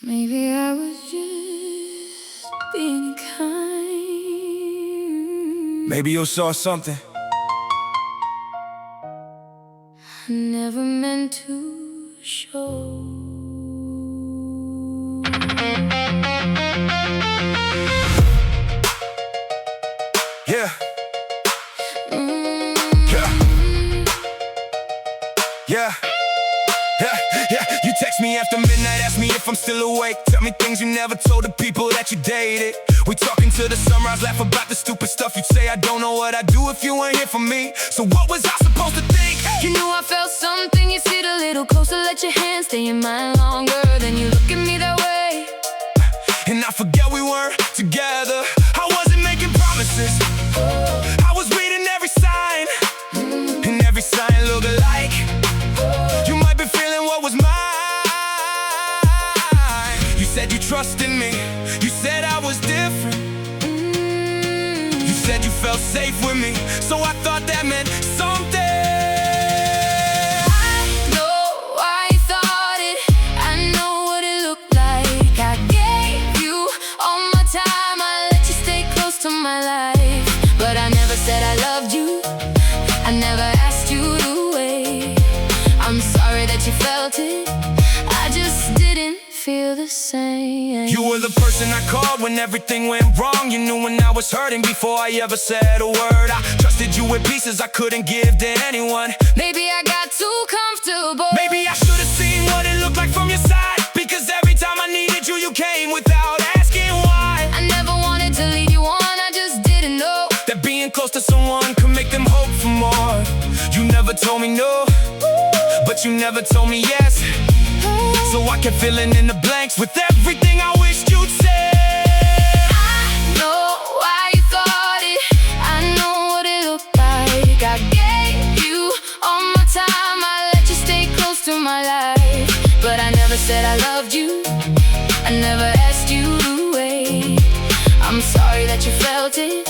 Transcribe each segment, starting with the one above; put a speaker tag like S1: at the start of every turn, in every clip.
S1: Maybe I was just being kind.
S2: Maybe you saw something.
S1: I never meant to show.
S2: Yeah. Yeah. Yeah. You text me after midnight, ask me if I'm still awake. Tell me things you never told the people that you dated. We talking to the sunrise, laugh about the stupid stuff you'd say. I don't know what I'd do if you weren't here for me. So what was I supposed to think?
S1: You knew I felt something, you sit a little closer, let your hand stay in mine longer. Then you look at me that way,
S2: and I forget we weren't together. I wasn't making promises, I was reading every sign, and every sign looked alike. You might be feeling what was mine. You said you trusted me, you said I was different. You said you felt safe with me, so I thought that meant something.
S1: Said I loved you, I never asked you to wait. I'm sorry that you felt it, I just didn't feel the same.
S2: You were the person I called when everything went wrong. You knew when I was hurting before I ever said a word. I trusted you with pieces I couldn't give to anyone.
S1: Maybe I got too comfortable.
S2: Maybe I should have seen what it looked like from your side, because every time I needed you, you came without asking why.
S1: I never wanted to lead you on, I just didn't know
S2: that being close to someone could make them hope for more. You never told me no, but you never told me yes. So I kept filling in the blanks with everything I wished you'd say.
S1: I know why you thought it, I know what it looked like. I gave you all my time, I let you stay close to my life. But I never said I loved you, I never asked you to wait. I'm sorry that you felt it,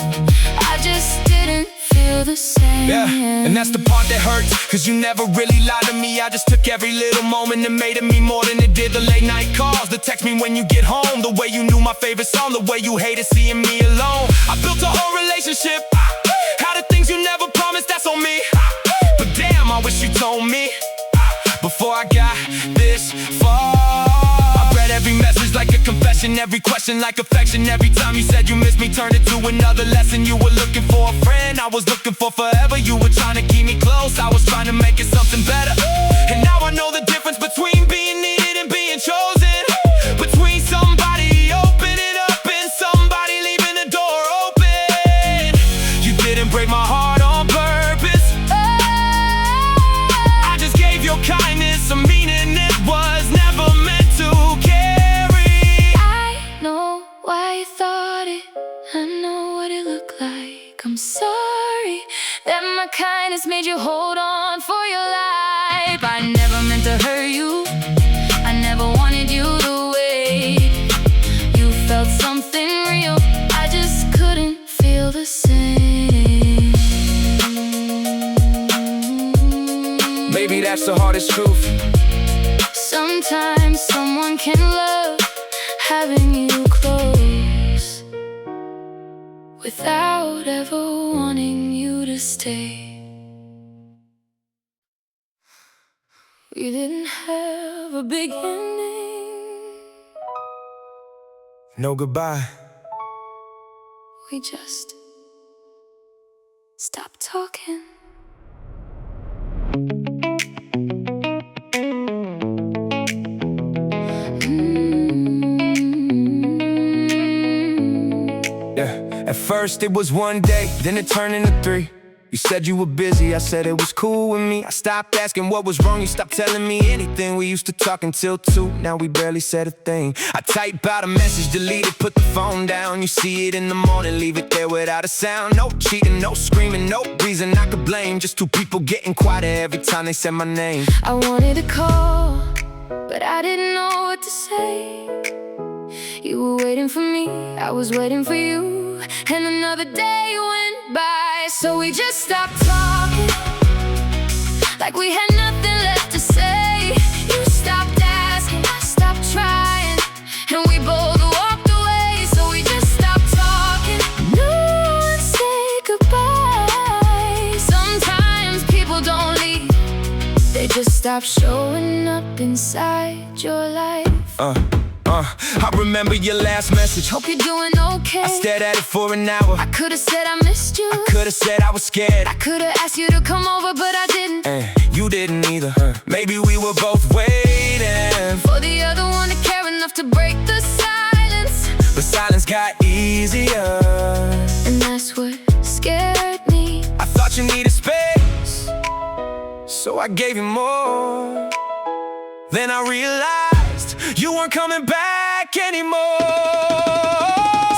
S1: I just didn't feel the same.
S2: Yeah, and that's the part that hurts, cause you never really lied to me. I just took every little moment and made it mean more than it did. The late night calls, the text me when you get home, the way you knew my favorite song, the way you hated seeing me alone. I built a whole relationship, how the things you never promised, that's on me. But damn, I wish you told me before I got this far. I read every message like a confession, every question like affection. Every time you said you missed me, turned it to another lesson. You were looking for a friend, I was looking for forever. You were trying to keep me close, I was trying to make it something better. And now I know the difference between being needed and being chosen, between somebody opening up and somebody leaving the door open. You didn't break my heart on purpose, I just gave your kindness a meaning it was never meant to carry.
S1: I know why you thought it, I know what it looked like. I'm sorry that my kindness made you hold on for your life. I never meant to hurt you, I never wanted you to wait. You felt something real, I just couldn't feel the same.
S2: Maybe that's the hardest truth.
S1: Sometimes someone can love having you close without ever wanting you to stay. We didn't have a big ending,
S2: No goodbye.
S1: we just stopped talking.
S2: Yeah. At first it was one day, then it turned into three. You said you were busy, I said it was cool with me. I stopped asking what was wrong, you stopped telling me anything. We used to talk until 2, now we barely said a thing. I type out a message, delete it, put the phone down. You see it in the morning, leave it there without a sound. No cheating, no screaming, no reason I could blame. Just two people getting quieter every time they said my name.
S1: I wanted to call, but I didn't know what to say. You were waiting for me, I was waiting for you, and another day went by. So we just stopped talking, like we had nothing left to say. You stopped asking, I stopped trying, showing up inside your life.
S2: I remember your last message.
S1: Hope you're doing okay.
S2: I stared at it for an hour.
S1: I could've said I missed you.
S2: I could've said I was scared.
S1: I could've asked you to come over, but I didn't.
S2: And you didn't either. Maybe we were both waiting
S1: for the other one to care enough to break the silence.
S2: but silence got easier,
S1: and that's what scared me.
S2: I thought you needed space, so I gave you more. Then I realized you weren't coming back anymore.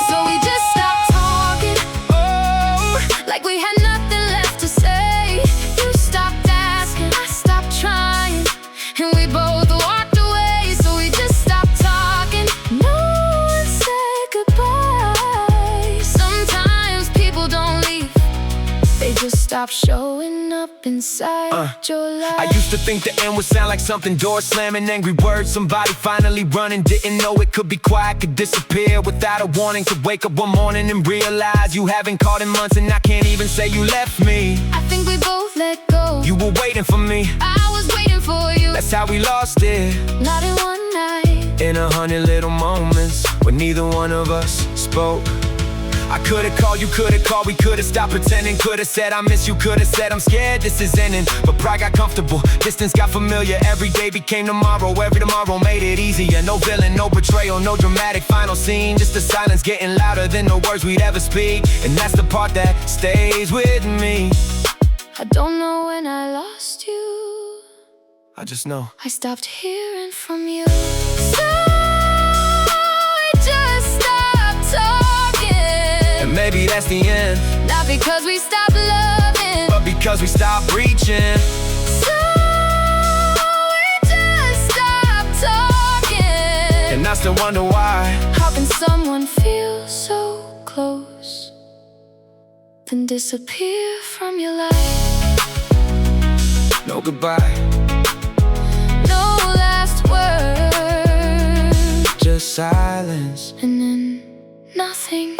S1: So we just stopped talking,
S2: Oh,
S1: like we had nothing left to say. You stopped asking, I stopped trying, and we both walked away. So we just stopped talking. No one said goodbye. Sometimes people don't leave, they just stop showing up inside your life.
S2: I used to think the end would sound like something door slamming, angry words, somebody finally running. Didn't know it could be quiet, could disappear without a warning. Could wake up one morning and realize you haven't called in months, and I can't even say you left me.
S1: I think we both let go.
S2: You were waiting for me,
S1: I was waiting for you.
S2: that's how we lost it.
S1: Not in one night,
S2: In 100 little moments when neither one of us spoke. I could've called, you could've called, we could've stopped pretending. Could've said I miss you, could've said I'm scared this is ending. But pride got comfortable, distance got familiar. Every day became tomorrow, every tomorrow made it easier. No villain, no betrayal, no dramatic final scene. Just the silence getting louder than the words we'd ever speak. And that's the part that stays with me.
S1: I don't know when I lost you,
S2: I just know
S1: I stopped hearing from you. So we just stopped talking.
S2: and maybe that's the end,
S1: Not because we stopped loving,
S2: but because we stopped reaching.
S1: so we just stopped talking.
S2: And I still wonder why.
S1: How can someone feel so close, then disappear from your life?
S2: No goodbye,
S1: No last word,
S2: just silence.
S1: and then nothing.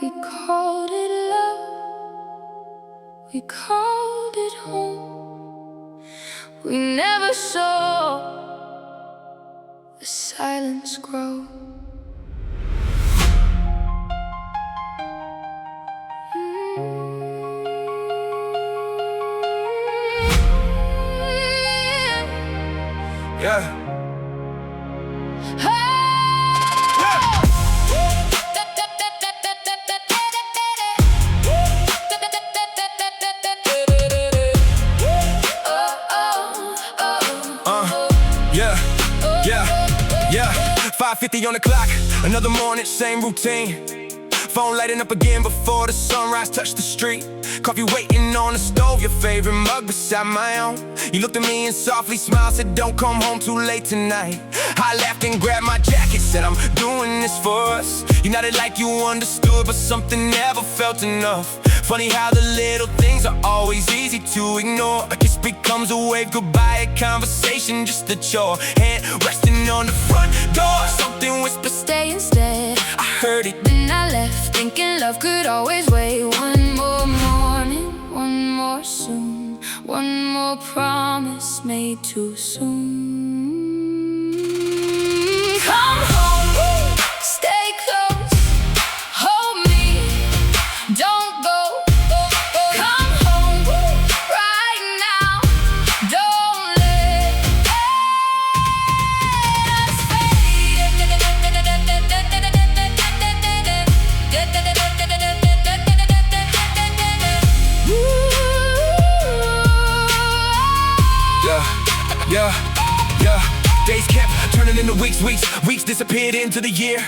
S1: We called it love, we called it home. We never saw the silence grow.
S2: Yeah. Yeah, 5:50 on the clock, another morning, same routine. Phone lighting up again before the sunrise touched the street. Coffee waiting on the stove, your favorite mug beside my own. You looked at me and softly smiled, said don't come home too late tonight. I laughed and grabbed my jacket, said I'm doing this for us. You nodded like you understood, but something never felt enough. Funny how the little things are always easy to ignore. A kiss becomes a wave goodbye, a conversation just a chore. Hand resting on the front door, something whispered
S1: Stay instead.
S2: I heard it.
S1: Then I left, thinking love could always wait. One more morning, one more soon, one more promise made too soon. Come home, stay close, hold me, don't go. Come home right now, don't let us fade.
S2: Yeah. Days kept turning into weeks disappeared into the year.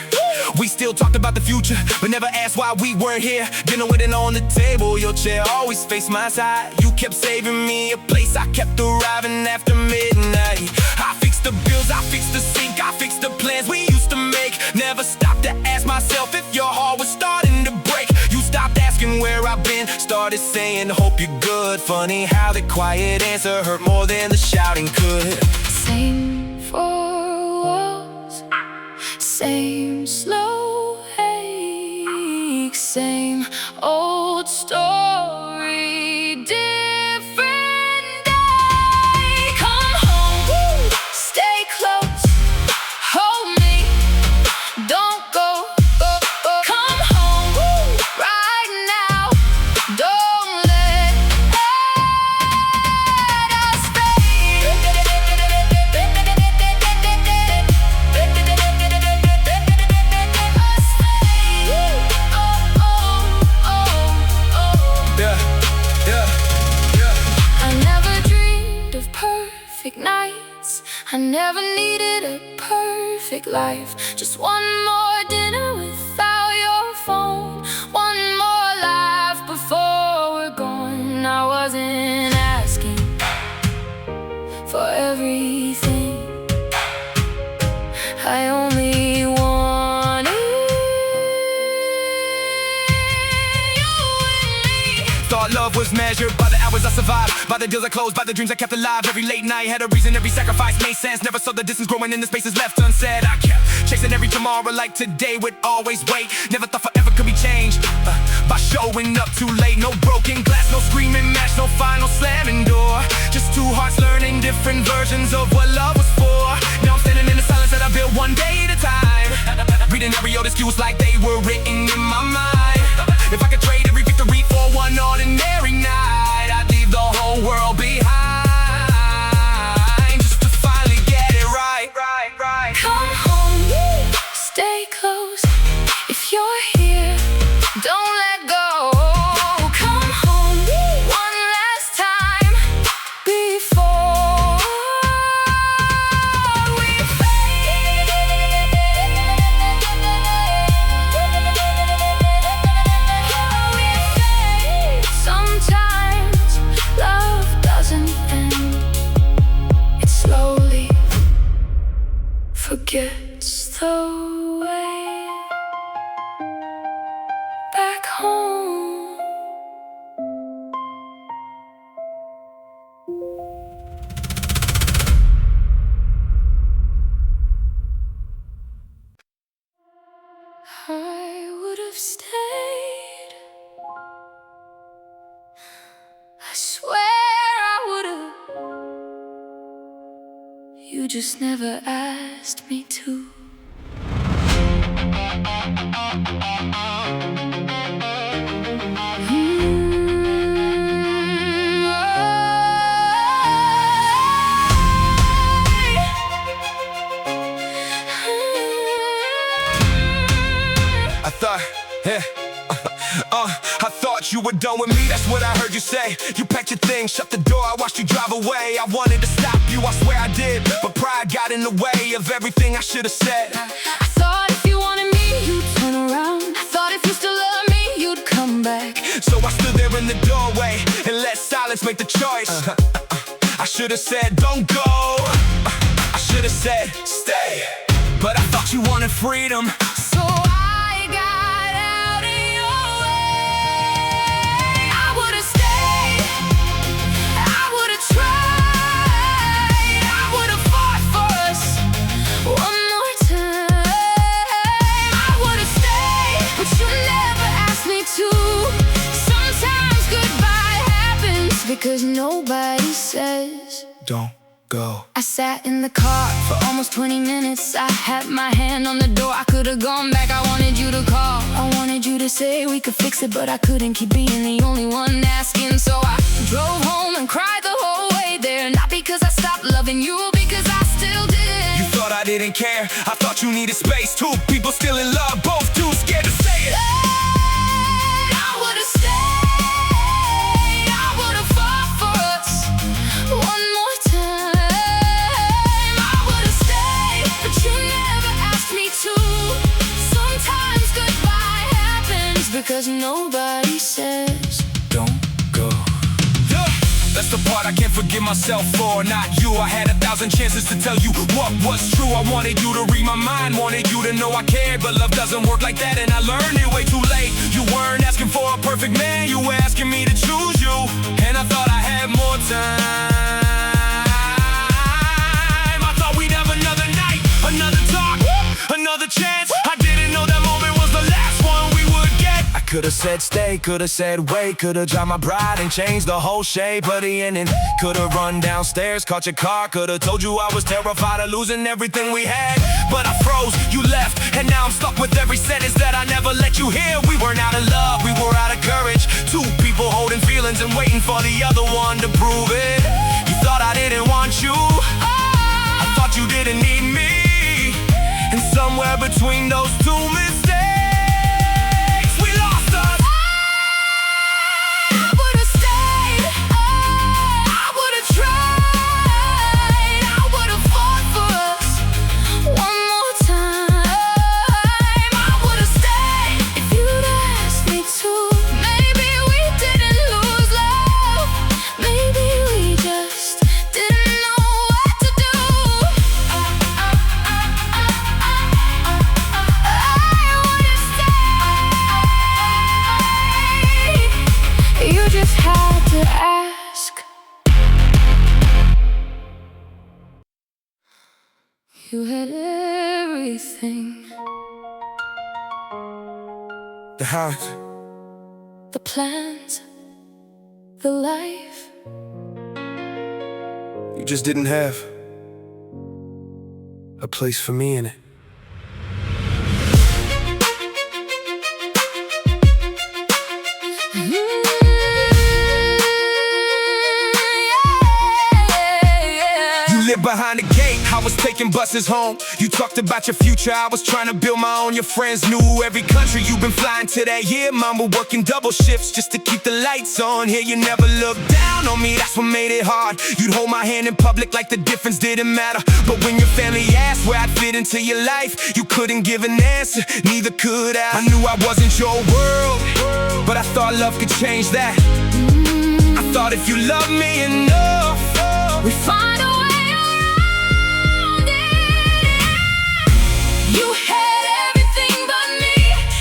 S2: We still talked about the future, but never asked why we weren't here. Dinner with it on the table, your chair always faced my side. You kept saving me a place, I kept arriving after midnight. I fixed the bills, I fixed the sink, I fixed the plans we used to make. Never stopped to ask myself if your heart was starting to break. You stopped where I've been. Started saying, hope you're good. Funny how the quiet answer hurt more than the shouting could.
S1: Same four walls, same slow ache, same old story, different day. Come home, stay close, hold me, don't go. Come home right now, don't let us fade. I never dreamed of perfect nights. I never needed a perfect life. Just one more dinner without your phone, one more laugh before we're gone. I wasn't asking for everything, I only wanted you and me.
S2: Thought love was measured by the hours I survived, by the deals I closed, by the dreams I kept alive. Every late night had a reason, every sacrifice made sense. Never saw the distance growing in the spaces left unsaid. I kept chasing every tomorrow like today would always wait. Never thought forever could be changed by showing up too late. No broken glass, no screaming match, no final slamming door. Just two hearts learning different versions of what love was for. Now I'm standing in the silence that I built one day at a time, reading every old excuse like they were written in my mind. If I could trade every victory for one ordinary night, I'd leave the whole world behind just to finally get it right.
S1: Come home, stay close. If you're here, don't let go. Come home one last time before we fade. Sometimes love doesn't end, it slowly forgets the way back home. I would have stayed, I swear I would have. You just never asked me to.
S2: I thought you were done with me, that's what I heard you say. You packed your things, shut the door, I watched you drive away. I wanted to stop you, I swear I did, but pride got in the way of everything I should have said.
S1: I thought if you wanted me, you'd turn around. I thought if you still loved me, you'd come back.
S2: So I stood there in the doorway and let silence make the choice. I should have said, don't go. I should have said, stay. But I thought you wanted freedom,
S1: So I got out of your way. I would have stayed, I would have tried, I would have fought for us one more time. I would have stayed, but you never asked me to. Sometimes goodbye happens because nobody says
S2: don't go.
S1: I sat in the car for almost 20 minutes. I had my hand on the door, I could've gone back. I wanted you to call, I wanted you to say we could fix it, but I couldn't keep being the only one asking. So I drove home and cried the whole way there. Not because I stopped loving you, because I still did.
S2: You thought I didn't care, I thought you needed space. Two people still in love, both too scared to say it.
S1: I would've stayed, I would've fought for us one more time. I would've stayed, but you never asked me to. Sometimes goodbye happens because nobody says
S2: don't go. That's the part part I can't forgive myself for. Not you, I had 1,000 chances to tell you what was true. I wanted you to read my mind, wanted you to know I cared. But love doesn't work like that, and I learned it way too late. You weren't asking for a perfect man, you were asking me to choose you. And I thought I had more time. I thought we'd have another night, another talk, another chance. I didn't know that moment was the last one we would get. I could've said stay, could've said wait, could've dropped my pride and changed the whole shape of the ending. Could've run downstairs, caught your car, could've told you I was terrified of losing everything we had. But I froze, you left, and now I'm stuck with every sentence that I never let you hear. We weren't out of love, we were out of courage. Two people holding feelings and waiting for the other one to prove it. You thought I didn't want you, I thought you didn't need me. And somewhere between those two mistakes, we lost us.
S1: I would've stayed, I would've tried, I would've fought for us one more time. I would've stayed if you'd asked me to. Maybe we didn't lose love, maybe we just didn't know what to do. I would've stayed. You just had to ask. You had everything,
S2: The house,
S1: the plans, the life.
S2: you just didn't have a place for me in it. You lived behind the gate, I was taking buses home. You talked about your future, I was trying to build my own. Your friends knew every country you've been flying to that year. Mama working double shifts just to keep the lights on. Here you never looked down on me, that's what made it hard. You'd hold my hand in public like the difference didn't matter. But when your family asked where I'd fit into your life, you couldn't give an answer, neither could I. I knew I wasn't your world, but I thought love could change that. I thought if you loved me enough,
S1: We find a way around it. You had everything but me,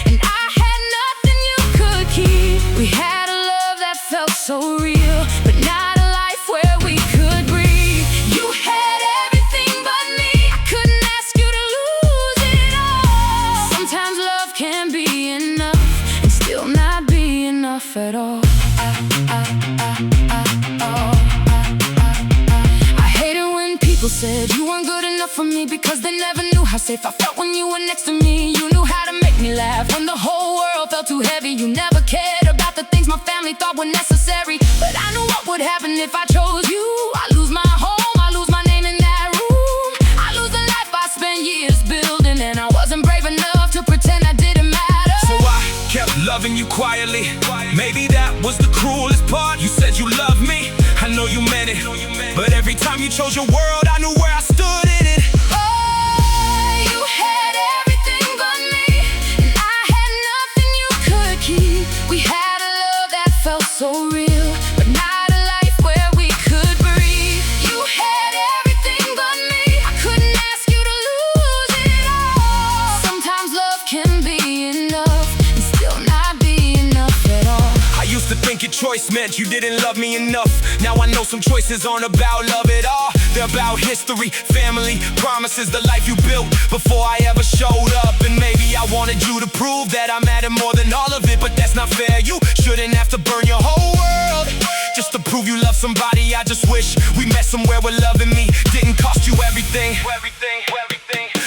S1: and I had nothing you could keep. We had a love that felt so real, but not a life where we could breathe. You had everything but me, I couldn't ask you to lose it all. Sometimes love can be enough and still not be enough at all. People said you weren't good enough for me because they never knew how safe I felt when you were next to me. You knew how to make me laugh when the whole world felt too heavy. You never cared about the things my family thought were necessary. But I knew what would happen if I chose you. I lose my home, I lose my name in that room. I lose the life I spent years building, and I wasn't brave enough to pretend I didn't matter.
S2: so I kept loving you quietly. Maybe that was the cruelest part. You said you loved me, I know you meant it. But every time you chose your world, I knew where I stood in it.
S1: Oh, you had everything but me, and I had nothing you could keep. We had a love that felt so real, but not a life where we could breathe. You had everything but me, I couldn't ask you to lose it all. Sometimes love can be enough and still not be enough at all.
S2: I used to think your choice meant you didn't love me enough. Now I know some choices aren't about love at all. They're about history, family, promises, the life you built before I ever showed up. And maybe I wanted you to prove that I mattered more than all of it, but that's not fair. You shouldn't have to burn your whole world just to prove you love somebody. I just wish we met somewhere where loving me didn't cost you everything.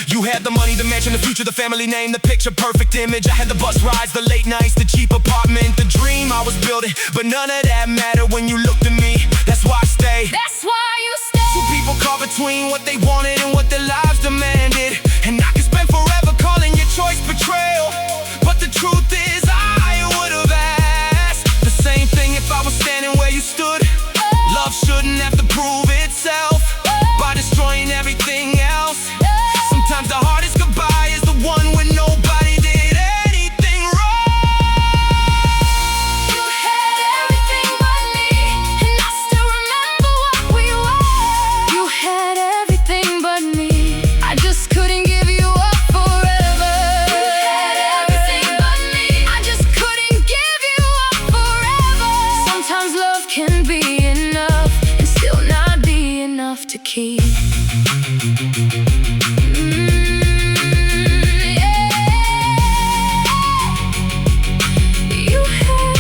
S2: You had the money, the mansion, the future, the family name, the picture perfect image. I had the bus rides, the late nights, the cheap apartment, the dream I was building. But none of that mattered when you looked at me. That's why I stayed.
S1: That's why you stayed.
S2: Two people caught between what they wanted and what their lives demanded. And I could spend forever calling your choice betrayal, but the truth is I would've asked the same thing if I was standing where you stood. Love shouldn't have to prove itself by destroying everything else. Sometimes the hardest goodbye is the one when nobody did anything wrong.
S1: You had everything but me, and I still remember can be enough and still not be enough to keep. Yeah. You had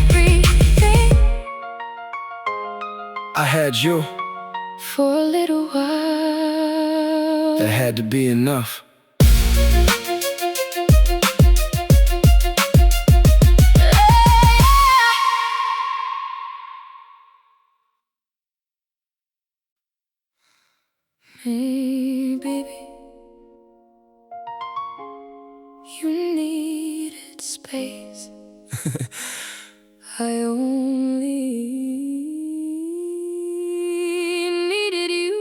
S1: everything.
S2: I had you.
S1: For a little while.
S2: That had to be enough.
S1: Hey, baby, you needed space. I only needed you.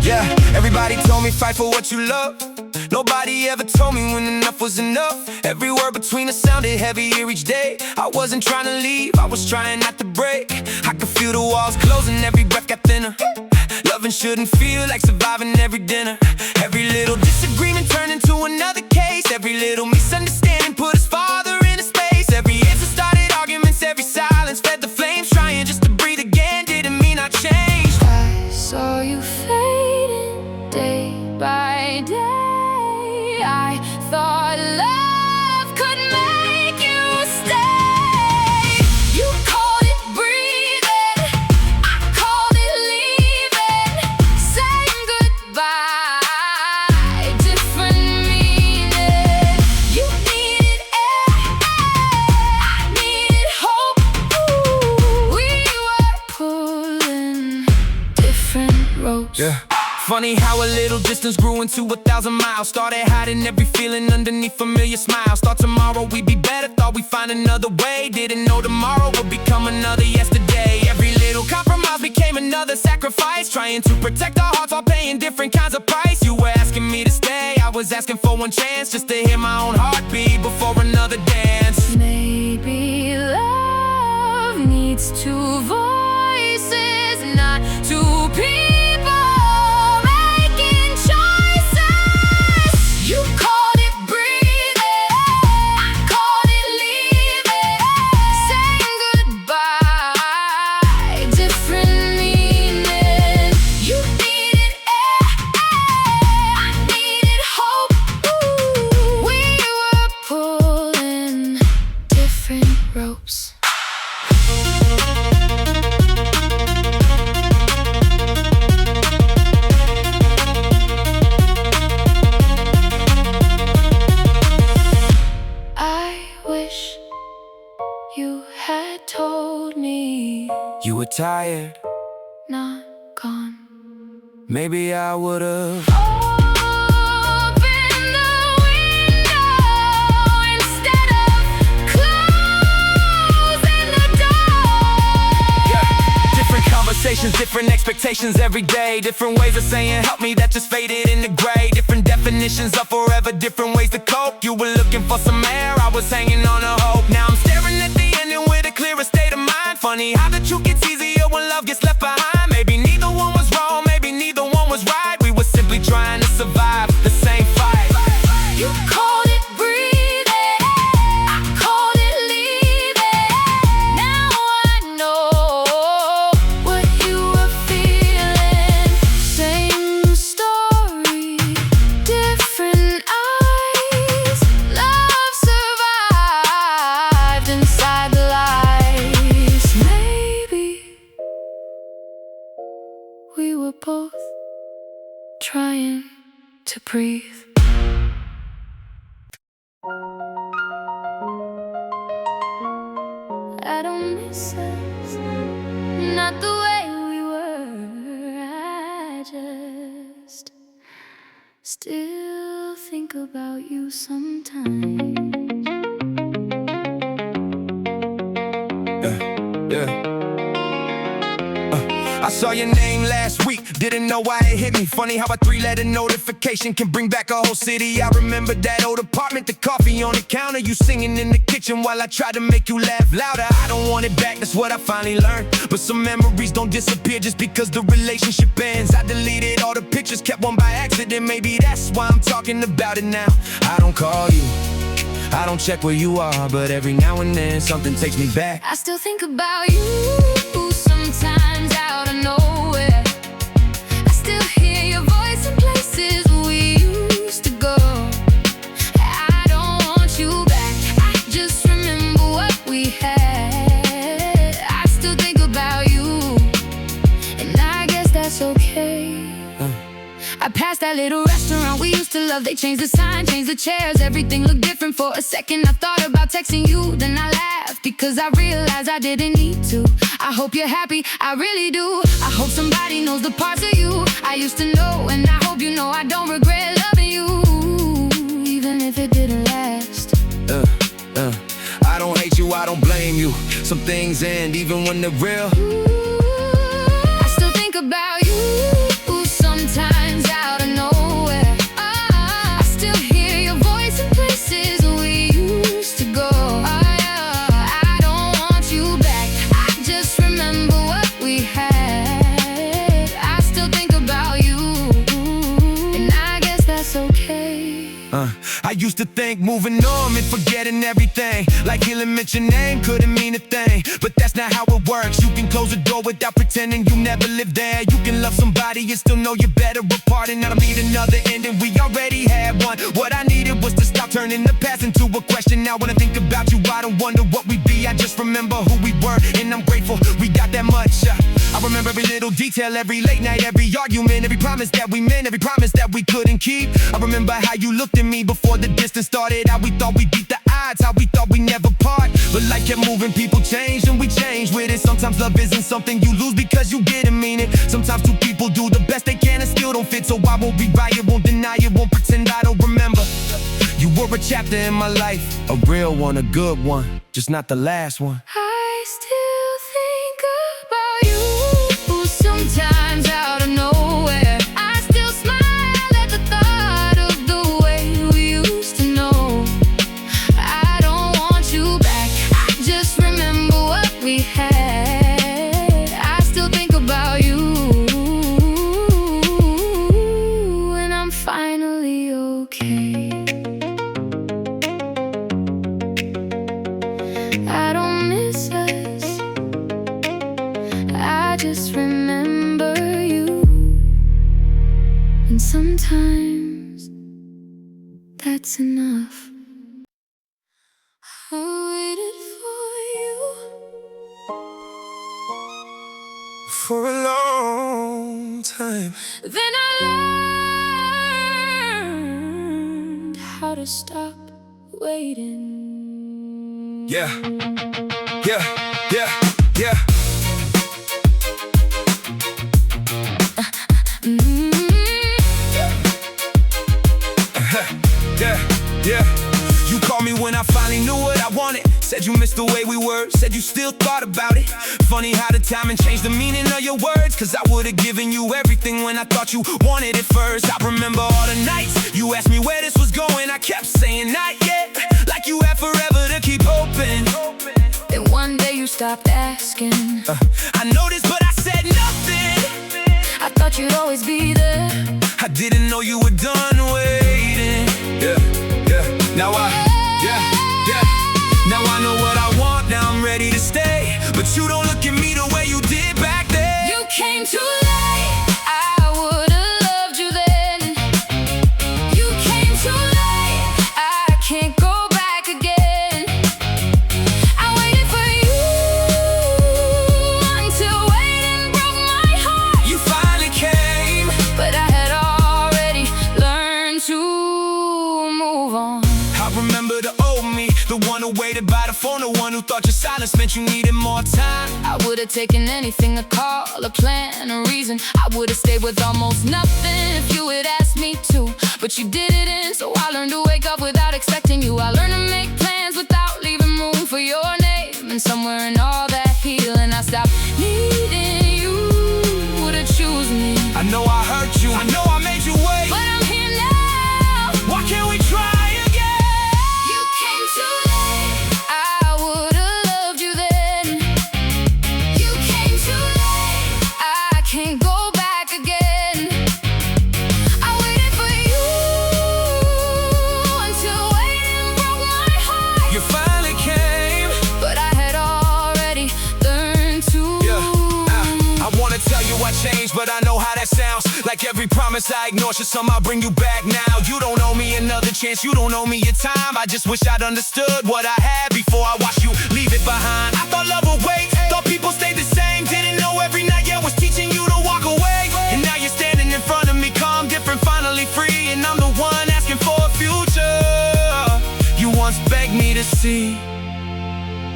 S2: Yeah, everybody told me fight for what you love. Nobody ever told me when enough was enough. Every word between us sounded heavier each day. I wasn't trying to leave, I was trying not to break. I could feel the walls closing, every breath got thinner. Loving shouldn't feel like surviving every dinner. Every little disagreement turned into another case. Every little misunderstanding put us farther into space. Every answer started arguments, every silence fed the flames. Trying just to breathe again didn't mean I changed.
S1: I saw you fading day by day. I thought love could make you stay. You called it breathing, I called it leaving. Saying goodbye, different meaning. You needed air, I needed hope. Ooh, we were pulling different ropes.
S2: Yeah. Funny how a little distance grew into 1,000 miles. Started hiding every feeling underneath familiar smiles. Thought tomorrow we'd be better, thought we'd find another way. Didn't know tomorrow would become another yesterday. Every little compromise became another sacrifice. Trying to protect our hearts while paying different kinds of price. You were asking me to stay, I was asking for one chance, just to hear my own heartbeat before another dance.
S1: Maybe love needs two voices, not two people. Ropes. I wish you had told me
S2: You were tired,
S1: not gone.
S2: maybe I would've
S1: Open the window instead of closing the door.
S2: different conversations, different expectations every day. Different ways of saying help me that just faded into gray. Different definitions of forever, different ways to cope. You were looking for some air, I was hanging on a hope. Now I'm staring at the ending with a clearer state of mind. Funny how the truth gets easier when love gets left behind. Maybe neither one was wrong, maybe neither one was right. We were simply trying to survive the same fight.
S1: You called it breathing, I called it leaving. Now I know what you were feeling. Same story, different eyes. Love survived inside the lies. Maybe we were both trying to breathe. I don't miss us, not the way we were. I just still think about you sometimes.
S2: Yeah. I saw your name last week, Didn't know why it hit me. Funny how a 3-letter notification can bring back a whole city. I remember that old apartment, the coffee on the counter, you singing in the kitchen while I tried to make you laugh louder. I don't want it back, that's what I finally learned. But some memories don't disappear just because the relationship ends. I deleted all the pictures, kept one by accident. Maybe that's why I'm talking about it now. I don't call you, I don't check where you are, but every now and then something takes me back.
S1: I still think about you sometimes out of nowhere. I still hear your voice in places we used to go. I don't want you back, I just remember what we had. I still think about you, and I guess that's okay. I passed that little restaurant we used to love. They changed the sign, changed the chairs, everything looked different for a second. I thought about texting you, then I laughed because I realized I didn't need to. I hope you're happy, I really do. I hope somebody knows the parts of you I used to know, and I hope you know I don't regret loving you, even if it didn't last.
S2: I don't hate you, I don't blame you. Some things end even when they're real.
S1: I still think about you sometimes out of nowhere. I still hear your voice in places we used to go. I don't want you back, I just remember what we had. I still think about you, and I guess that's okay.
S2: I used to think moving on meant forgetting everything, like he'll mention your name couldn't mean a thing. But that's not how it works. You can close the door without pretending you never lived there. You can love somebody and still know you're better apart, and I don't need another ending, we already had one. What I needed was to stop turning the past into a question. Now when I think about you, I don't wonder what we'd be. I just remember who we were, and I'm grateful we got that much. I remember every little detail, every late night, every argument, every promise that we meant, every promise that we couldn't keep. I remember how you looked at me before the distance started, how we thought we beat the odds, how we thought we never part. But life kept moving, people changed, and we changed with it. Sometimes love isn't something you lose because you didn't mean it. Sometimes two people do the best they can and still don't fit. So I won't rewrite it, won't deny it, won't pretend I don't remember. You were a chapter in my life, a real one, a good one, just not the last one.
S1: I still think about you sometimes out of nowhere. I still smile at the thought of the way we used to know. I don't want you back, I just remember what we had. I still think about you, and I'm finally okay. I don't miss us, I just remember you. And sometimes that's enough. I waited for you
S2: For a long time.
S1: then I learned how to stop waiting.
S2: Yeah, yeah, yeah, yeah. Yeah, yeah. You called me when I finally knew what I wanted. Said you missed the way we were, said you still thought about it. Funny how the timing changed the meaning of your words, cause I would've given you everything when I thought you wanted it first. I remember all the nights you asked me where this was going. I kept saying not yet, like you had forever to keep hoping.
S1: Then one day you stopped asking.
S2: I noticed but I said nothing.
S1: I thought you'd always be there.
S2: I didn't know you were done waiting. Yeah, yeah. Now Now I know what I want, now I'm ready to stay. But you don't look at me the way you did back then.
S1: You came too late, I would've loved you then. You came too late, I can't go back again. I waited for you until waiting broke my heart.
S2: You finally came,
S1: but I had already learned to move on.
S2: I remember the old me, the one who waited by the phone, the one who thought your silence meant you needed more time.
S1: I would've taken anything, a call, a plan, a reason. I would've stayed with almost nothing if you had asked me to. But you didn't, so I learned to wake up without expecting you. I learned to make plans without leaving room for your name. And somewhere in all that healing, I stopped needing you to choose me.
S2: I know I hurt you, I know I made you wait,
S1: but I'm here now.
S2: why can't we try again?
S1: You came too late. I would've loved you then. You came too late. I can't go back again. I waited for you until waiting broke my heart.
S2: You finally came,
S1: But I had already learned to.
S2: I wanna tell you I changed, but I know how that sounds. Like every promise I ignore should somehow bring you back now. You don't owe me another chance, you don't owe me your time. I just wish I'd understood what I had before I watched you leave it behind. I thought love would wait, thought people stayed the same. Didn't know every night, yeah, was teaching you to walk away. And now you're standing in front of me, calm, different, finally free. And I'm the one asking for a future you once begged me to see.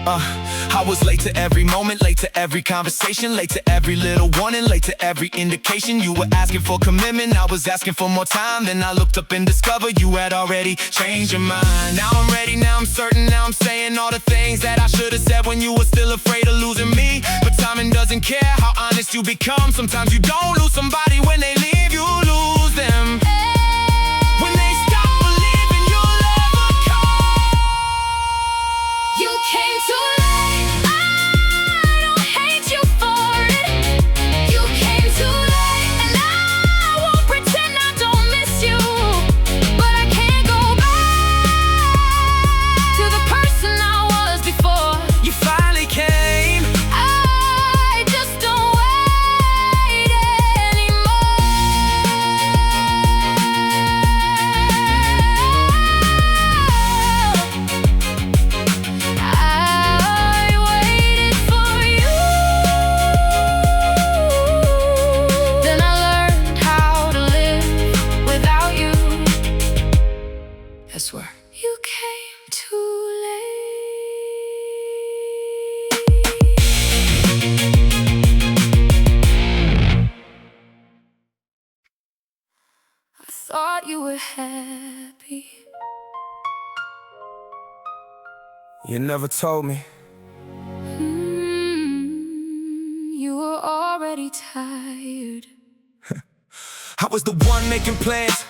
S2: I was late to every moment, late to every conversation, late to every little warning, late to every indication. You were asking for commitment, I was asking for more time. Then I looked up and discovered you had already changed your mind. Now I'm ready, now I'm certain, now I'm saying all the things that I should have said when you were still afraid of losing me. But timing doesn't care how honest you become. Sometimes you don't lose somebody when they leave, you lose them when they stop believing you'll ever come.
S1: You came too late. I don't hate you for it. You came too late, and I won't pretend I don't miss you. But I can't go back to the person I was before.
S2: You finally came,
S1: I just don't wait anymore. I waited for you, then I learned how to live without you.
S2: I swear.
S1: You came too late. I thought you were happy.
S2: You never told me.
S1: You were already tired.
S2: I was the one making plans,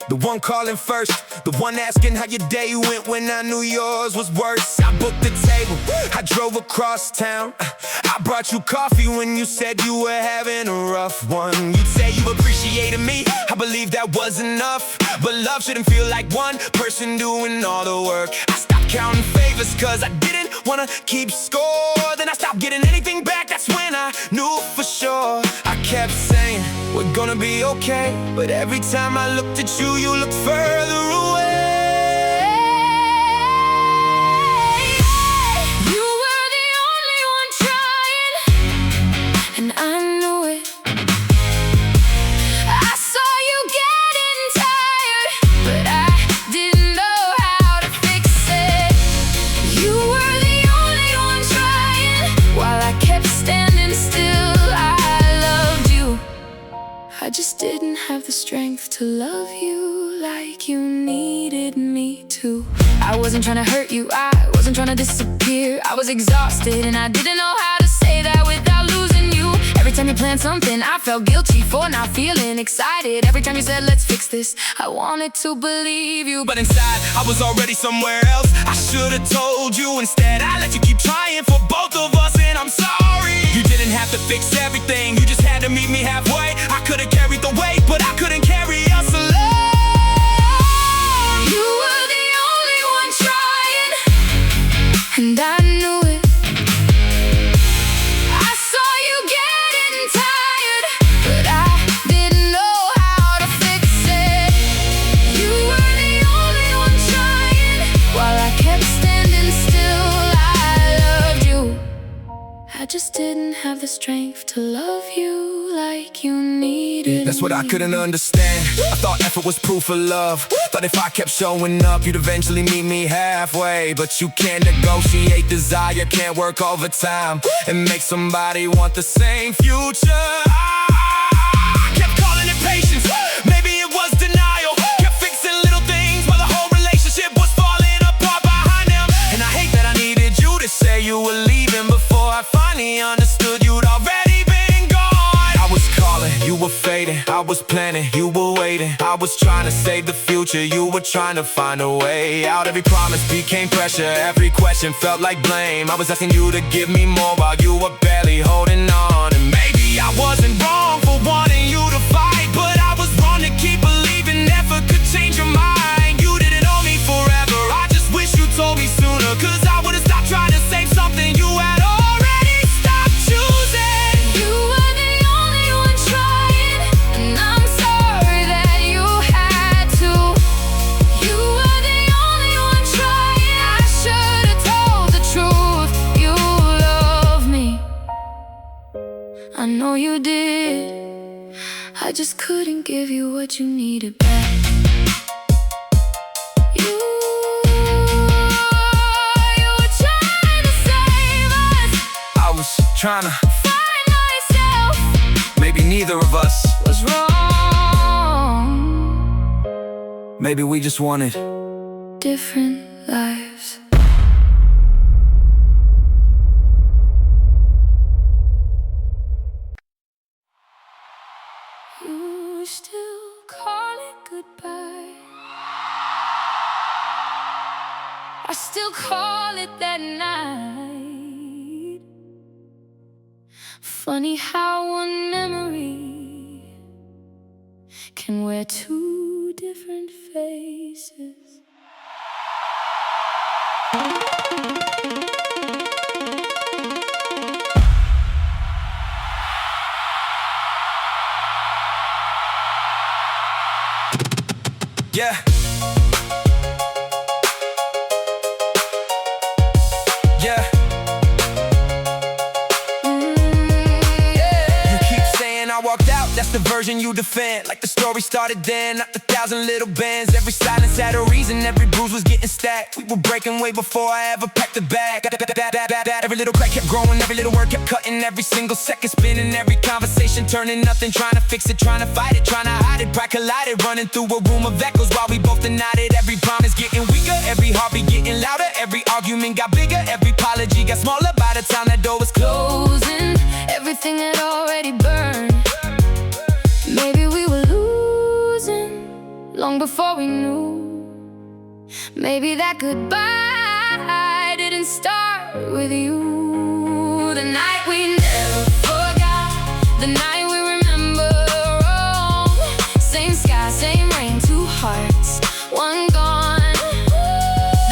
S2: the one calling first, the one asking how your day went when I knew yours was worse. I booked the table, I drove across town. I brought you coffee when you said you were having a rough one. You'd say you appreciated me, I believe that was enough. But love shouldn't feel like one person doing all the work. I stopped counting favors cause I didn't wanna keep score. Then I stopped getting anything back, that's when I knew for sure. I kept saying, we're gonna be okay, but every time I looked at you, you looked further away.
S1: You were the only one trying, and I knew it. I saw you getting tired, but I didn't know how to fix it. You were the only one trying, while I kept standing still. I loved you, I just didn't have the strength to love you like you needed me to. I wasn't trying to hurt you, I wasn't trying to disappear. I was exhausted and I didn't know how to say that without losing you. Every time you planned something, I felt guilty for not feeling excited. Every time you said, let's fix this, I wanted to believe you.
S2: But inside, I was already somewhere else. I should've told you instead. I let you keep trying for both of us, and I'm sorry. You didn't have to fix everything, you just had to meet me halfway. I could've carried the weight, but I couldn't carry us alone.
S1: You were the only one trying, and I knew it. I saw you getting tired, but I didn't know how to fix it. You were the only one trying, while I kept standing still. I loved you, I just didn't have the strength to love you like you needed
S2: That's what I
S1: me.
S2: couldn't understand. I thought effort was proof of love. Thought if I kept showing up, you'd eventually meet me halfway. But you can't negotiate desire, can't work overtime and make somebody want the same future. I kept calling it patience, maybe it was denial. Kept fixing little things while the whole relationship was falling apart behind them. And I hate that I needed you to say you were leaving before I finally understood you'd already been gone. I was calling, you were fading, planning, you were waiting. I was trying to save the future, you were trying to find a way out. Every promise became pressure, every question felt like blame. I was asking you to give me more while you were barely holding on. And maybe I wasn't wrong for wanting you to fight, but I was wrong to keep believing never could change your mind. You didn't owe me forever, I just wish you told me sooner, cause I would've stopped trying to save something you had already stopped choosing.
S1: You were the only one trying, and I'm sorry that you had to. You were the only one trying, I should've told the truth. You love me, I know you did. I just couldn't give you what you needed back. You were trying to save us.
S2: I was trying to
S1: Find myself
S2: maybe neither of us.
S1: was wrong.
S2: Maybe we just wanted
S1: Different lives. You still call it goodbye. I still call it that night. Funny how one memory can wear two different faces.
S2: yeah. Yeah. You keep saying I walked out, that's the version you defend. Like the story started then, not the thousand little bands. Every silence had a reason, every bruise was getting stacked. We were breaking way before I ever packed the bag. Every little crack kept growing, every little word kept cutting. Every single second spinning, every conversation turning nothing. Trying to fix it, trying to fight it, trying to hide it. Pride collided, running through a room of echoes while we both denied it. Every promise getting weaker, every heartbeat getting louder. Every argument got bigger, every apology got smaller. By the time that door was
S1: Closing, everything had already burned. Maybe we were losing long before we knew. Maybe that goodbye didn't start with you. The night we never forgot, the night we remember wrong. Same sky, same rain, two hearts, one gone.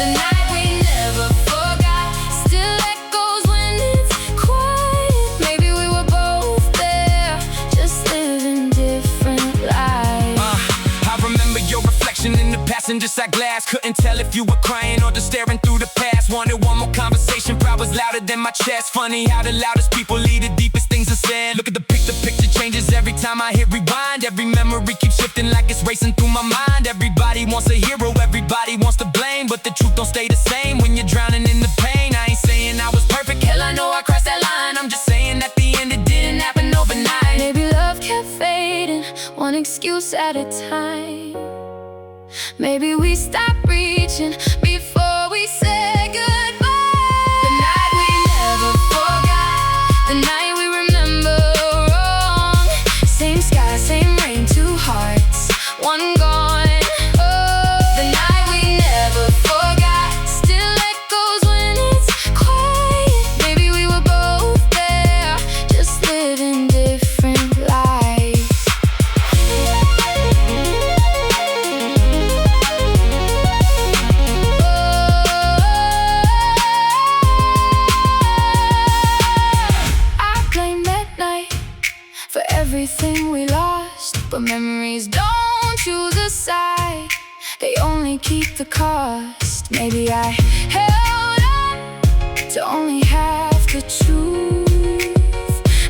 S1: The night we never forgot still echoes when it's quiet. Maybe we were both there, just living different lives.
S2: I remember your reflection in the passenger side glass. Couldn't tell if you were crying or just staring through the past. Wanted one more conversation, pride was louder than my chest. Funny how the loudest people lead the deepest things are said. Look at the picture changes every time I hit rewind. Every memory keeps shifting like it's racing through my mind. Everybody wants a hero, everybody wants to blame, but the truth don't stay the same when you're drowning in the pain. I ain't saying I was perfect, hell I know I crossed that line. I'm just saying at the end it didn't happen overnight.
S1: Maybe love kept fading, one excuse at a time. Maybe we stopped reaching before we said goodbye. The night we never forgot, the night we remember wrong. Same sky, same rain, two hearts, one gone. The night we never forgot still echoes when it's quiet. Maybe we were both there, just living different lives. I blame that night for everything we lost, but memories don't choose a side, they only keep the cost. Maybe I held on to only half the truth.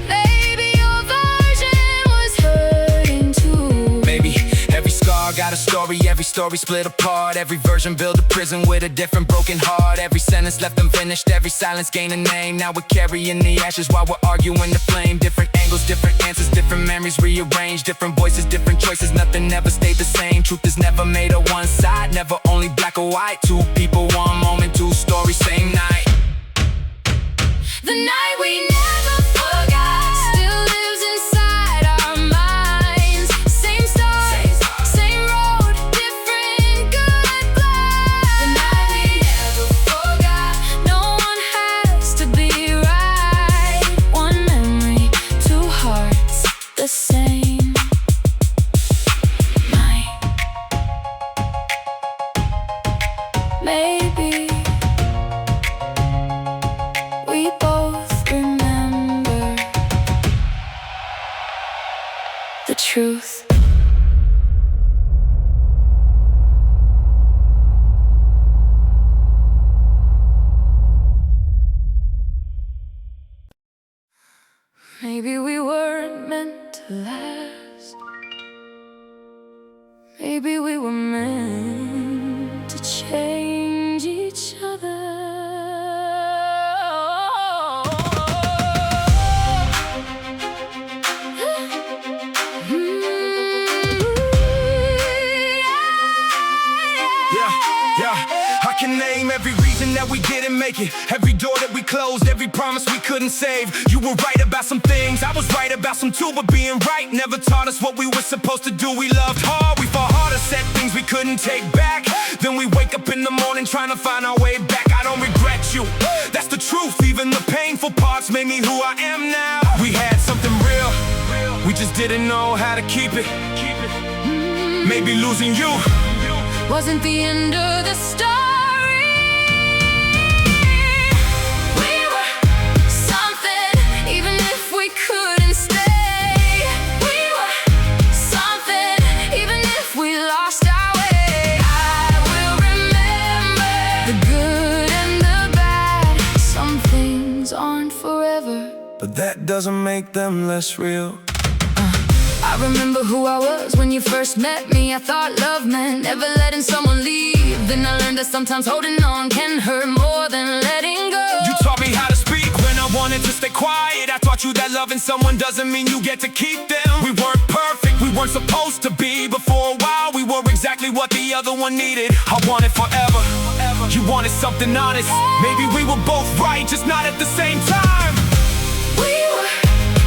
S1: Maybe your version was hurting too.
S2: Maybe every scar got a story, every story split apart. Every version built a prison with a different broken heart. Every sentence left unfinished, every silence gained a name. Now we're carrying the ashes while we're arguing the flame. Different angles, different answers, different memories rearranged. Different voices, different choices, nothing ever stayed the same. Truth is never made of one side, never only black or white. Two people, one moment, two stories, same night.
S1: The night we never forgot still lives inside our minds. Same Maybe we were meant to change each other.
S2: I can name every reason that we didn't make it, every door that we closed, every promise we couldn't save. You were right about some things, I was right about some too. But being right never taught us what we were supposed to do. We loved hard, we fought harder, said things we couldn't take back. Then we wake up in the morning trying to find our way back. I don't regret you, that's the truth. Even the painful parts made me who I am now. We had something real, we just didn't know how to keep it. Maybe losing you
S1: wasn't the end of the story. We were something, even if we couldn't stay. We were something, even if we lost our way. I will remember the good and the bad. Some things aren't forever,
S2: but that doesn't make them less real.
S1: I remember who I was when you first met me. I thought love meant never letting someone leave. Then I learned that sometimes holding on can hurt more than letting go.
S2: You taught me how to speak when I wanted to stay quiet. I taught you that loving someone doesn't mean you get to keep them. We weren't perfect, we weren't supposed to be, but for a while we were exactly what the other one needed. I wanted forever, you wanted something honest. Maybe we were both right, just not at the same time.
S1: We were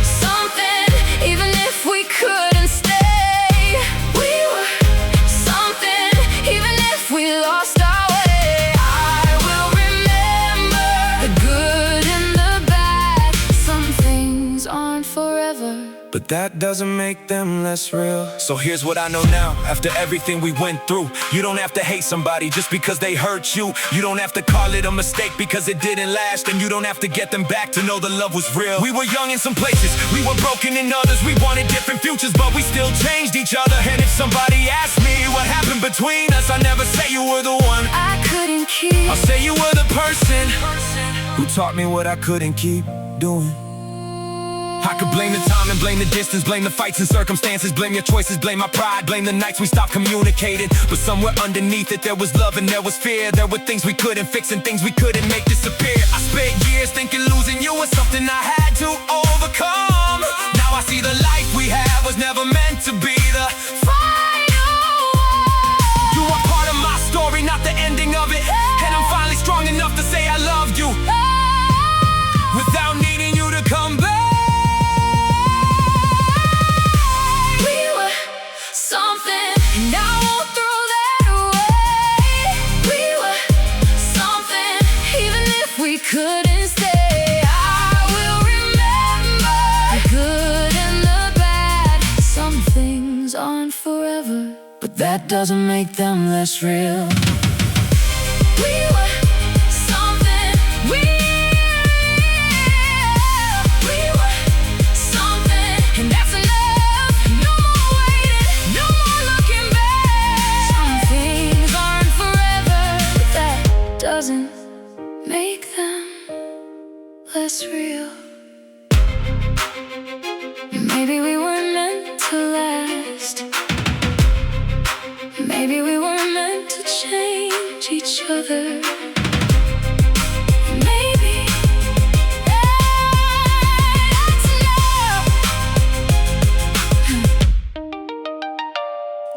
S1: something, even if we couldn't stay. We were something, even if we lost our way. I will remember the good and the bad. Some things aren't forever,
S2: but that doesn't make them less real. So here's what I know now, after everything we went through. You don't have to hate somebody just because they hurt you. You don't have to call it a mistake because it didn't last. And you don't have to get them back to know the love was real. We were young in some places, we were broken in others. We wanted different futures, but we still changed each other. And if somebody asked me what happened between us, I never say you were the one
S1: I couldn't keep.
S2: I'll say you were the person who taught me what I couldn't keep doing. I could blame the time and blame the distance, blame the fights and circumstances, blame your choices, blame my pride, blame the nights we stopped communicating. But somewhere underneath it there was love and there was fear. There were things we couldn't fix and things we couldn't make disappear. I spent years thinking losing you was something I had to overcome. Now I see the life we had was never meant to be the final one. You are part of my story, not the ending of it. And I'm finally strong enough to say I loved you without needing you to come back.
S1: Couldn't stay. I will remember the good and the bad. Some things aren't forever, but that doesn't make them less real. We were something, we were something, and that's enough. No more waiting, no more looking back. Some things aren't forever, but that doesn't make them less real. Maybe we weren't meant to last. Maybe we were meant to change each other. Maybe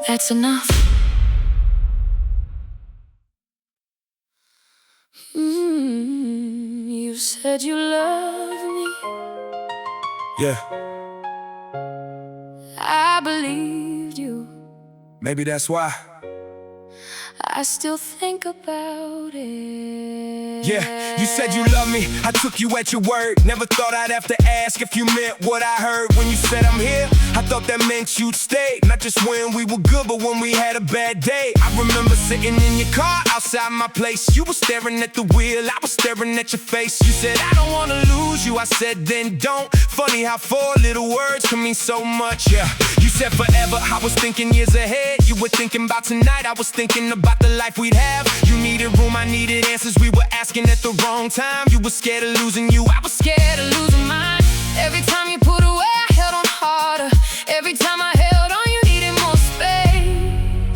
S1: that's enough. That's enough. You said you loved me.
S2: Yeah,
S1: I believed you.
S2: maybe that's why.
S1: I still think about it.
S2: Yeah, you said you love me, I took you at your word. Never thought I'd have to ask if you meant what I heard. When you said I'm here, I thought that meant you'd stay. Not just when we were good, but when we had a bad day. I remember sitting in your car outside my place. You were staring at the wheel, I was staring at your face. You said, I don't wanna lose you, I said, then don't. Funny how 4 little words can mean so much, yeah. You said forever, I was thinking years ahead. You were thinking about tonight, I was thinking about the life we'd have. You needed room, I needed answers, we were asking at the wrong time. You were scared of losing you, I was
S1: Scared of losing mine. Every time you put away, I held on harder. Every time I held on, you needed more space.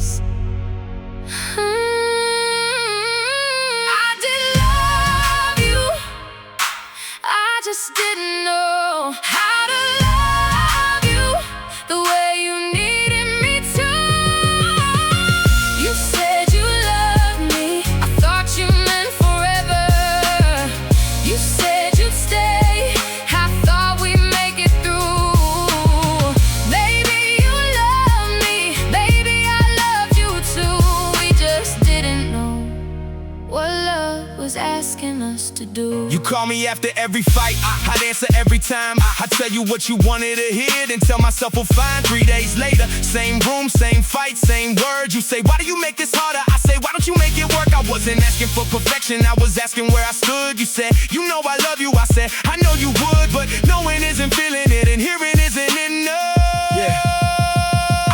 S2: call me after every fight, I'd answer every time. I'd tell you what you wanted to hear, then tell myself we'll find. 3 days later, same room, same fight, same words. You say, why do you make this harder? I say, why don't you make it work? I wasn't asking for perfection, I was asking where I stood. You said, you know I love you. I said, I know you would, but knowing isn't feeling it, and hearing isn't enough. Yeah.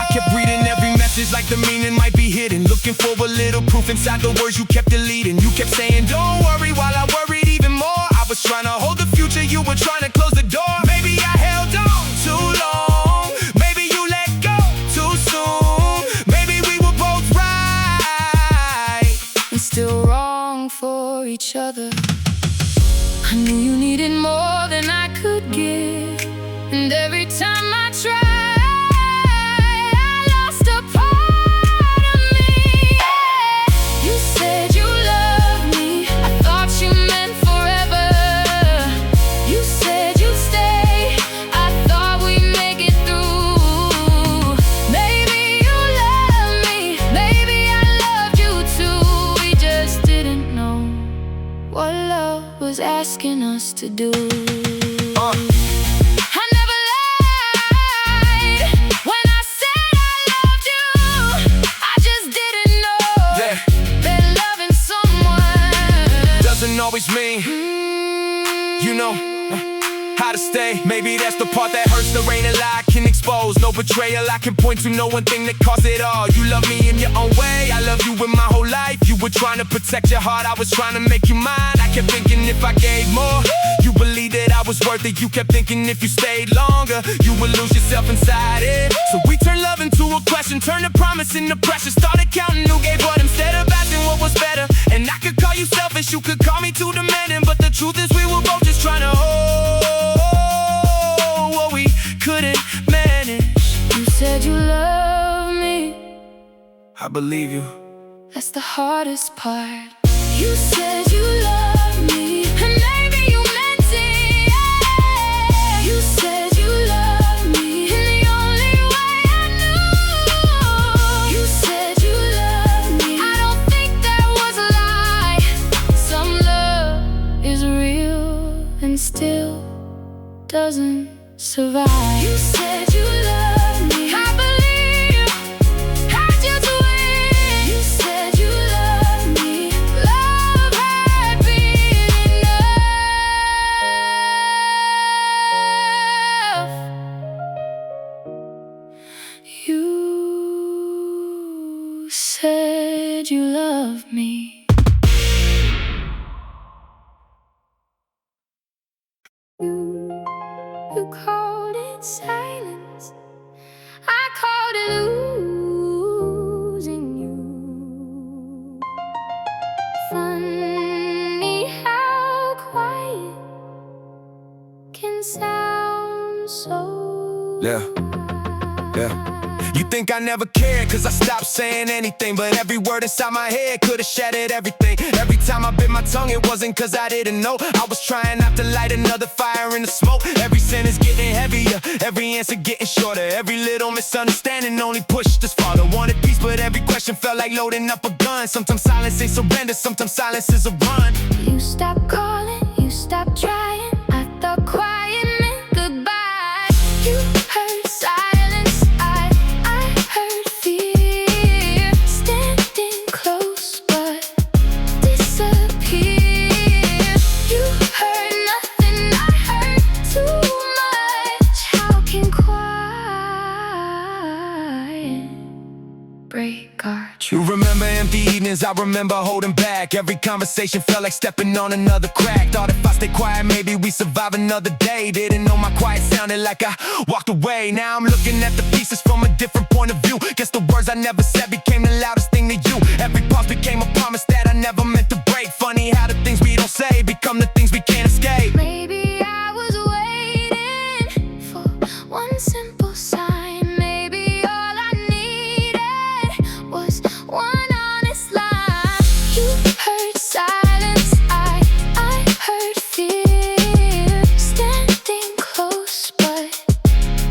S2: I kept reading every message like the meaning might be hidden, looking for a little proof inside the words you kept deleting. You kept saying, don't worry, while I worried even more. I was trying to hold the future, you were trying to close the door. Maybe I held on too long, maybe you let go too soon. Maybe we were both right
S1: and still wrong for each other. I knew you needed more than I could give, and every time I tried, I lost a part of me. You said you loved me, I thought you meant forever. You said you'd stay, I thought we'd make it through. Maybe you loved me, maybe I loved you too. We just didn't know what love was asking us to do. I never lied when I said I loved you. I just didn't know that loving someone
S2: doesn't always mean you know how to stay. Maybe that's the part that hurts. There ain't a lie I can expose, no betrayal I can point to, no one thing that caused it all. You love me in your own way, I love you with my whole life. You were trying to protect your heart, I was trying to make you mine. I kept thinking if I gave more, you believed that I was worth it. You kept thinking if you stayed longer, you would lose yourself inside it. So we turned love into a question, turned a promise into pressure. Started counting who gave what instead of asking what was better. And I could call you selfish, you could call me too demanding, but the truth is we were both just trying to hold what we couldn't manage.
S1: You said you love me,
S2: I believe you.
S1: that's the hardest part. You said you love me, and maybe you meant it, yeah. You said you love me in the only way I knew. You said you love me, I don't think that was a lie. Some love is real and still doesn't survive. You said you love me, I believe I just win. You said you love me, love had been enough. You said you love me. You called it silence, I called it losing you. Funny how quiet can sound so
S2: Yeah. You think I never cared cause I stopped saying anything, but every word inside my head could've shattered everything. Every time I bit my tongue it wasn't cause I didn't know. I was trying not to light another fire in the smoke. Every sentence getting heavier, every answer getting shorter. Every little misunderstanding only pushed us farther. Wanted peace but every question felt like loading up a gun. Sometimes silence ain't surrender, sometimes silence is a run.
S1: You stopped calling, you stopped trying, I thought quiet meant goodbye. You heard silence, I heard fear. Standing close but disappeared. You heard nothing, I heard too much. How can quiet break our trust?
S2: You remember empty evenings, I remember holding back. Every conversation felt like stepping on another crack. Thought if I stay quiet, maybe we survive another day. Didn't know my quiet sounded like I walked away. Now I'm looking at the pieces from a different point of view. Guess the words I never said became the loudest thing to you. Every pause became a promise that I never meant to break. Funny how the things we don't say become the things we can't escape.
S1: Maybe I was waiting for one simple sign. Maybe all I needed was one honest line. You heard silence, I heard fear. Standing close but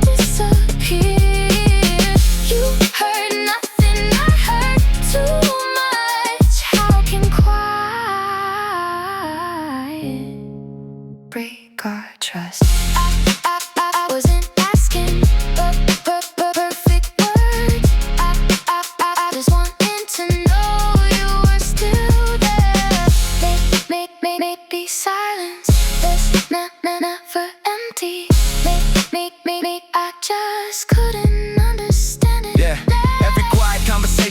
S1: disappeared. You heard nothing, I heard too much. How can quiet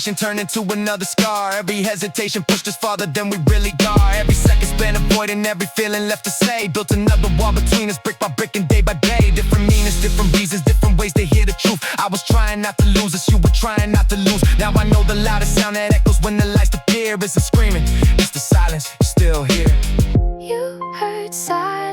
S2: hesitation turned into another scar. Every hesitation pushed us farther than we really are. Every second spent avoiding every feeling left to say. Built another wall between us, brick by brick and day by day. Different meanings, different reasons, different ways to hear the truth. I was trying not to lose us, you were trying not to lose. Now I know the loudest sound that echoes when the lights appear isn't screaming, it's the silence, you're still here.
S1: You heard silence.